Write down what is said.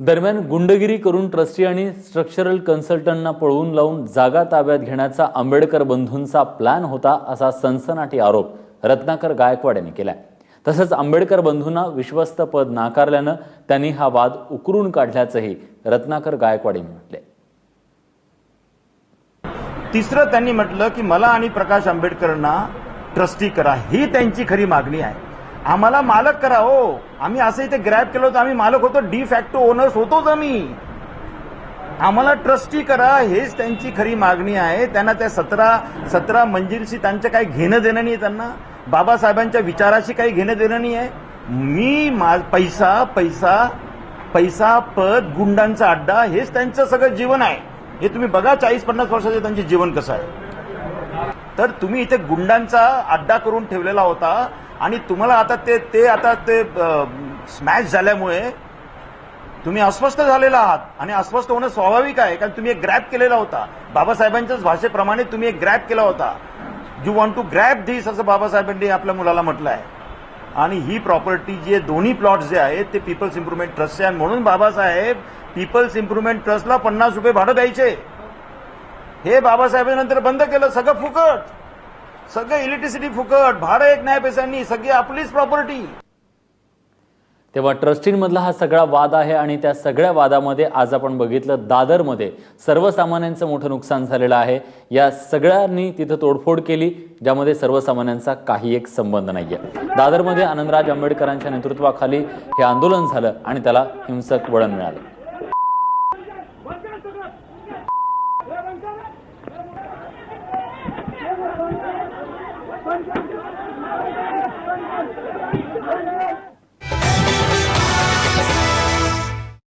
दरम्यान गुंडगिरी करून ट्रस्टी आणि स्ट्रक्चरल कन्सल्टंटना पळवून लावून जागा ताब्यात घेण्याचा आंबेडकर बंधूंचा प्लॅन होता असा सनसनाटी आरोप रत्नाकर गायकवाड यांनी केलाय। तसंच आंबेडकर बंधूंना विश्वस्त पद नाकारल्यानं त्यांनी हा वाद उकरून काढल्याचंही रत्नाकर गायकवाड यांनी म्हटले। तिसरं त्यांनी म्हटलं की मला आणि प्रकाश आंबेडकरांना ट्रस्टी करा, ही त्यांची खरी मागणी आहे। आम्हाला मालक करा हो, आम्ही असं इथे ग्रॅब केलं होतं, आम्ही मालक होतो, डी फॅक्टो ओनर्स होतोच आम्ही, आम्हाला ट्रस्टी करा हेच त्यांची खरी मागणी आहे। त्यांना त्या 17 मंजिलशी त्यांचं काही घेणं देणं नाही, त्यांना बाबासाहेबांच्या विचाराशी काही घेणं देणं नाही आहे। मी पैसा पैसा पैसा पद गुंडांचा अड्डा हेच त्यांचं सगळं जीवन आहे। हे तुम्ही बघा 40-50 वर्षाचं त्यांचे जीवन कसं आहे। तर तुम्ही इथे गुंडांचा अड्डा करून ठेवलेला होता आणि तुम्हाला आता ते स्मॅश झाल्यामुळे तुम्ही अस्वस्थ झालेला आहात आणि अस्वस्थ होणं स्वाभाविक आहे, कारण तुम्ही एक ग्रॅब केलेला होता। बाबासाहेबांच्याच भाषेप्रमाणे तुम्ही एक ग्रॅब केला होता। यू वॉन्ट टू ग्रॅब दिस असं बाबासाहेबांनी आपल्या मुलाला म्हटलं आहे। आणि ही प्रॉपर्टी जी दोन्ही प्लॉट्स जे आहेत ते पीपल्स इम्प्रुव्हमेंट ट्रस्टचे आहे, म्हणून बाबासाहेब पीपल्स इम्प्रुव्हमेंट ट्रस्टला 50 रुपये भाडं द्यायचे। हे बाबासाहेबांनंतर बंद केलं, सगळं फुकट, सगळं इलेक्ट्रिसिटी फुकट, भाडं 1 नया पैशांनी, सगळी आपलीच प्रॉपर्टी। तेव्हा ट्रस्टींमधला हा सगळा वाद आहे आणि त्या सगळ्या वादामध्ये आज आपण बघितलं दादरमध्ये सर्वसामान्यांचं मोठं नुकसान झालेलं आहे। या सगळ्यांनी तिथं तोडफोड केली, ज्यामध्ये सर्वसामान्यांचा काही एक संबंध नाहीये। दादरमध्ये आनंदराज आंबेडकरांच्या नेतृत्वाखाली हे आंदोलन झालं आणि त्याला हिंसक वळण मिळालं।